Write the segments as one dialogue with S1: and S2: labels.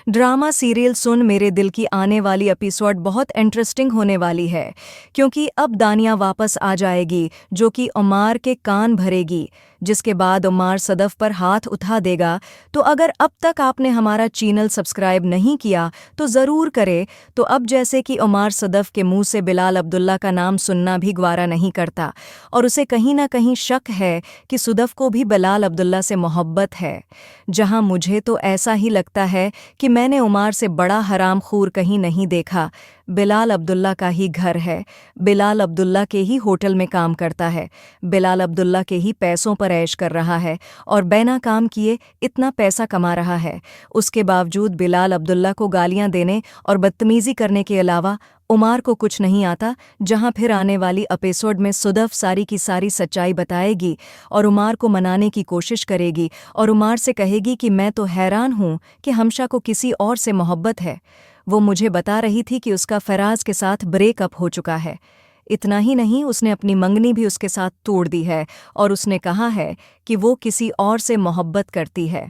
S1: Drama serial सुन मेरे दिल की आने वाली एपिसोड बहुत इंटरेस्टिंग होने वाली है क्योंकि अब दानिया वापस आ जाएगी जो कि उमार के कान भरेगी जिसके बाद उमार सदफ पर हाथ उठा देगा। तो अगर अब तक आपने हमारा चैनल सब्सक्राइब नहीं किया तो ज़रूर करें। तो अब जैसे कि उमार सदफ के मुंह से बिलाल अब्दुल्ला का नाम सुनना भी ग्वारा नहीं करता और उसे कहीं ना कहीं शक है कि सदफ को भी बिलाल अब्दुल्ला से मोहब्बत है, जहां मुझे तो ऐसा ही लगता है कि मैंने उमार से बड़ा हरामखोर कहीं नहीं देखा। बिलाल अब्दुल्ला का ही घर है, बिलाल अब्दुल्ला के ही होटल में काम करता है, बिलाल अब्दुल्ला के ही पैसों पर ऐश कर रहा है और बिना काम किए इतना पैसा कमा रहा है। उसके बावजूद बिलाल अब्दुल्ला को गालियां देने और बदतमीज़ी करने के अलावा उमार को कुछ नहीं आता। जहां फिर आने वाली एपिसोड में सदफ सारी की सारी सच्चाई बताएगी और उमार को मनाने की कोशिश करेगी और उमार से कहेगी कि मैं तो हैरान हूं कि हमशा को किसी और से मोहब्बत है। वो मुझे बता रही थी कि उसका फराज के साथ ब्रेकअप हो चुका है। इतना ही नहीं, उसने अपनी मंगनी भी उसके साथ तोड़ दी है और उसने कहा है कि वो किसी और से मोहब्बत करती है।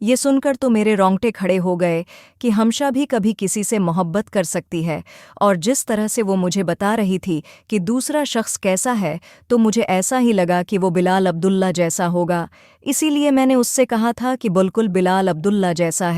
S1: ये सुनकर तो मेरे रोंगटे खड़े हो गए कि हमशा भी कभी किसी से मोहब्बत कर सकती है। और जिस तरह से वो मुझे बता रही थी कि दूसरा शख्स कैसा है, तो मुझे ऐसा ही लगा कि वो बिलाल अब्दुल्ला जैसा होगा। इसीलिए मैंने उससे कहा था कि बिल्कुल बिलाल अब्दुल्ला जैसा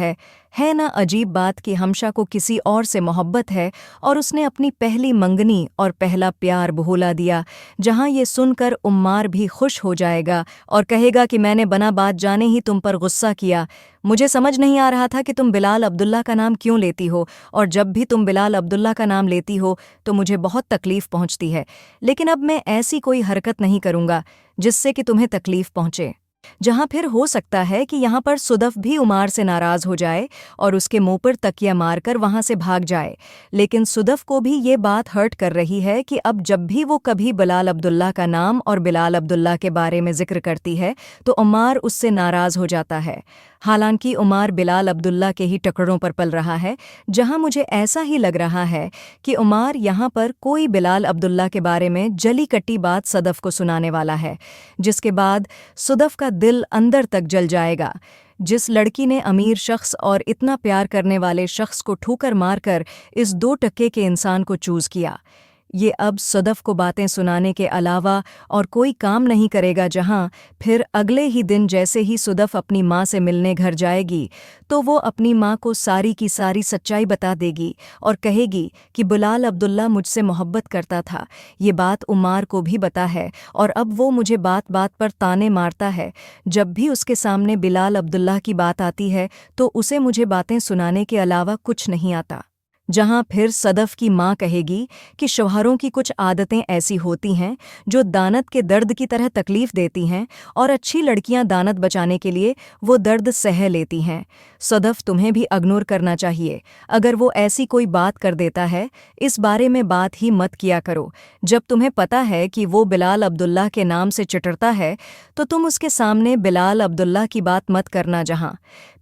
S1: है ना अजीब बात कि हमशा को किसी और से मोहब्बत है और उसने अपनी पहली मंगनी और पहला प्यार भुला दिया। जहां ये सुनकर उम्मार भी खुश हो जाएगा और कहेगा कि मैंने बना बात जाने ही तुम पर गुस्सा किया। मुझे समझ नहीं आ रहा था कि तुम बिलाल अब्दुल्ला का नाम क्यों लेती हो, और जब भी तुम बिलाल अब्दुल्ला का नाम लेती हो तो मुझे बहुत तकलीफ पहुंचती है। लेकिन अब मैं ऐसी कोई हरकत नहीं करूंगा जिससे कि तुम्हें तकलीफ पहुंचे। जहां फिर हो सकता है कि यहाँ पर सदफ भी उमार से नाराज हो जाए और उसके मुंह पर तकिया मारकर वहां से भाग जाए। लेकिन सदफ को भी ये बात हर्ट कर रही है कि अब जब भी वो कभी बिलाल अब्दुल्ला का नाम और बिलाल अब्दुल्ला के बारे में जिक्र करती है तो उमार उससे नाराज हो जाता है। हालांकि उमार बिलाल अब्दुल्ला के ही टुकड़ों पर पल रहा है। जहां मुझे ऐसा ही लग रहा है कि उमार यहाँ पर कोई बिलाल अब्दुल्ला के बारे में जली कट्टी बात सदफ को सुनाने वाला है, जिसके बाद सदफ का दिल अंदर तक जल जाएगा। जिस लड़की ने अमीर शख्स और इतना प्यार करने वाले शख्स को ठोकर मारकर इस 2 टके के इंसान को चूज किया, ये अब सदफ को बातें सुनाने के अलावा और कोई काम नहीं करेगा। जहां फिर अगले ही दिन जैसे ही सदफ अपनी माँ से मिलने घर जाएगी तो वो अपनी माँ को सारी की सारी सच्चाई बता देगी और कहेगी कि बिलाल अब्दुल्ला मुझसे मोहब्बत करता था। ये बात उमार को भी पता है और अब वो मुझे बात बात पर ताने मारता है। जब भी उसके सामने बिलाल अब्दुल्ला की बात आती है तो उसे मुझे बातें सुनाने के अलावा कुछ नहीं आता। जहां फिर सदफ की माँ कहेगी कि शौहरों की कुछ आदतें ऐसी होती हैं जो दानत के दर्द की तरह तकलीफ देती हैं और अच्छी लड़कियां दानत बचाने के लिए वो दर्द सह लेती हैं। सदफ, तुम्हें भी इग्नोर करना चाहिए। अगर वो ऐसी कोई बात कर देता है, इस बारे में बात ही मत किया करो। जब तुम्हें पता है कि वो बिलाल अब्दुल्ला के नाम से चिटरता है तो तुम उसके सामने बिलाल अब्दुल्ला की बात मत करना। जहां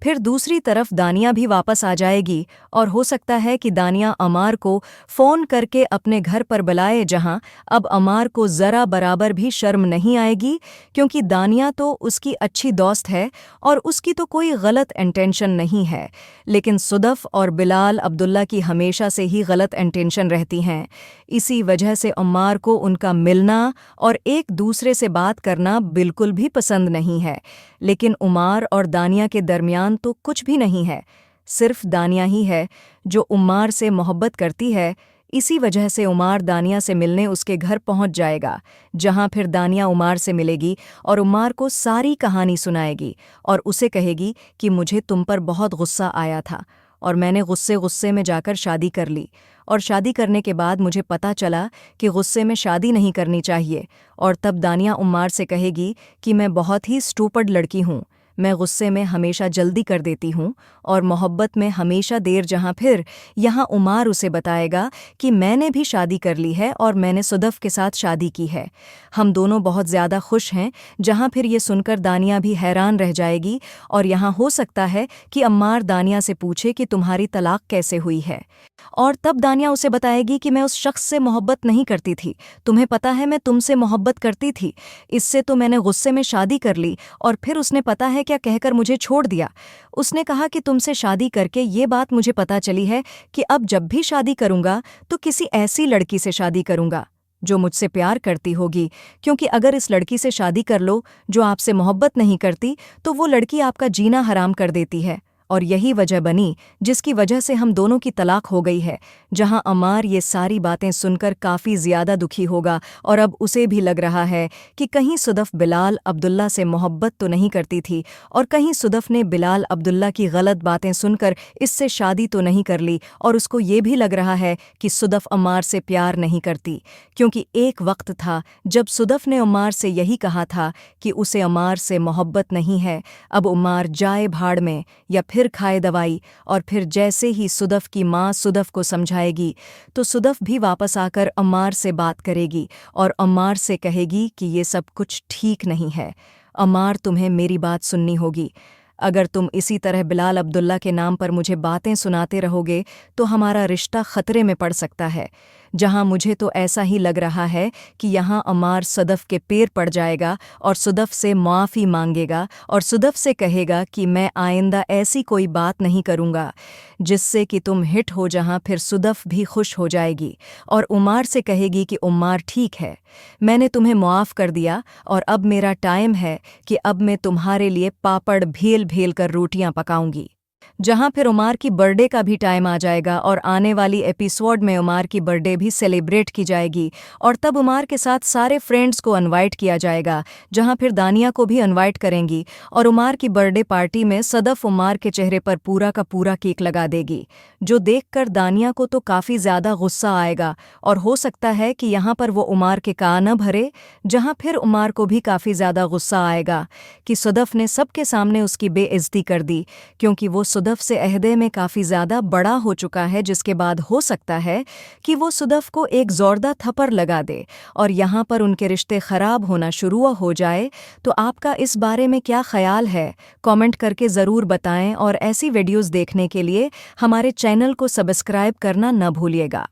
S1: फिर दूसरी तरफ दानिया भी वापस आ जाएगी और हो सकता है कि दानिया अमार को फ़ोन करके अपने घर पर बुलाए। जहां अब अमार को ज़रा बराबर भी शर्म नहीं आएगी क्योंकि दानिया तो उसकी अच्छी दोस्त है और उसकी तो कोई गलत इंटेंशन नहीं है। लेकिन सदफ और बिलाल अब्दुल्ला की हमेशा से ही गलत इंटेंशन रहती हैं। इसी वजह से अमार को उनका मिलना और एक दूसरे से बात करना बिल्कुल भी पसंद नहीं है। लेकिन उमार और दानिया के दरमियान तो कुछ भी नहीं है, सिर्फ दानिया ही है जो उमार से मोहब्बत करती है। इसी वजह से उमार दानिया से मिलने उसके घर पहुंच जाएगा। जहां फिर दानिया उमार से मिलेगी और उमार को सारी कहानी सुनाएगी और उसे कहेगी कि मुझे तुम पर बहुत गुस्सा आया था और मैंने गुस्से गुस्से में जाकर शादी कर ली, और शादी करने के बाद मुझे पता चला कि गुस्से में शादी नहीं करनी चाहिए। और तब दानिया उमार से कहेगी कि मैं बहुत ही स्टूपिड लड़की हूँ, मैं गुस्से में हमेशा जल्दी कर देती हूँ और मोहब्बत में हमेशा देर। जहाँ फिर यहाँ उमार उसे बताएगा कि मैंने भी शादी कर ली है और मैंने सदफ के साथ शादी की है, हम दोनों बहुत ज़्यादा खुश हैं। जहाँ फिर ये सुनकर दानिया भी हैरान रह जाएगी और यहाँ हो सकता है कि अम्मार दानिया से पूछे कि तुम्हारी तलाक कैसे हुई है, और तब दानिया उसे बताएगी कि मैं उस शख्स से मोहब्बत नहीं करती थी, तुम्हें पता है मैं तुमसे मोहब्बत करती थी, इससे तो मैंने गुस्से में शादी कर ली और फिर उसने पता है क्या कहकर मुझे छोड़ दिया। उसने कहा कि तुमसे शादी करके ये बात मुझे पता चली है कि अब जब भी शादी करूंगा तो किसी ऐसी लड़की से शादी करूंगा जो मुझसे प्यार करती होगी, क्योंकि अगर इस लड़की से शादी कर लो जो आपसे मोहब्बत नहीं करती तो वो लड़की आपका जीना हराम कर देती है। और यही वजह बनी जिसकी वजह से हम दोनों की तलाक हो गई है। जहां अमार ये सारी बातें सुनकर काफ़ी ज़्यादा दुखी होगा और अब उसे भी लग रहा है कि कहीं सुदफ बिलाल अब्दुल्ला से मोहब्बत तो नहीं करती थी और कहीं सुदफ ने बिलाल अब्दुल्ला की गलत बातें सुनकर इससे शादी तो नहीं कर ली, और उसको ये भी लग रहा है कि सुदफ अमार से प्यार नहीं करती, क्योंकि एक वक्त था जब सुदफ ने अमार से यही कहा था कि उसे अमार से मोहब्बत नहीं है। अब अमार जाए भाड़ में या फिर खाए दवाई, और फिर जैसे ही सुदफ की माँ सुदफ को समझाएगी तो सुदफ भी वापस आकर अम्मार से बात करेगी और अम्मार से कहेगी कि ये सब कुछ ठीक नहीं है। अम्मार, तुम्हें मेरी बात सुननी होगी। अगर तुम इसी तरह बिलाल अब्दुल्ला के नाम पर मुझे बातें सुनाते रहोगे तो हमारा रिश्ता खतरे में पड़ सकता है। जहां मुझे तो ऐसा ही लग रहा है कि यहाँ अमार सदफ के पैर पड़ जाएगा और सुदफ से माफ़ी मांगेगा और सुदफ से कहेगा कि मैं आइंदा ऐसी कोई बात नहीं करूँगा जिससे कि तुम हिट हो। जहां फिर सुदफ भी खुश हो जाएगी और उमार से कहेगी कि उमार, ठीक है, मैंने तुम्हें मुआफ़ कर दिया और अब मेरा टाइम है कि अब मैं तुम्हारे लिए पापड़ भेल भेल कर रोटियां पकाऊंगी। जहां फिर उमार की बर्थडे का भी टाइम आ जाएगा और आने वाली एपिसोड में उमार की बर्थडे भी सेलिब्रेट की जाएगी और तब उमार के साथ सारे फ्रेंड्स को इनवाइट किया जाएगा, जहां फिर दानिया को भी इनवाइट करेंगी और उमार की बर्थडे पार्टी में सदफ उमार के चेहरे पर पूरा का पूरा केक लगा देगी, जो देखकर दानिया को तो काफ़ी ज़्यादा गुस्सा आएगा और हो सकता है कि यहाँ पर वो उमार के कान न भरे। जहाँ फिर उमार को भी काफ़ी ज़्यादा गुस्सा आएगा कि सदफ ने सबके सामने उसकी बेइज्जती कर दी, क्योंकि वो सुदफ से अहदे में काफ़ी ज़्यादा बड़ा हो चुका है, जिसके बाद हो सकता है कि वो सुदफ को एक ज़ोरदार थप्पड़ लगा दे और यहाँ पर उनके रिश्ते ख़राब होना शुरू हो जाए। तो आपका इस बारे में क्या ख्याल है? कमेंट करके ज़रूर बताएं और ऐसी वीडियोज़ देखने के लिए हमारे चैनल को सब्सक्राइब करना न भूलिएगा।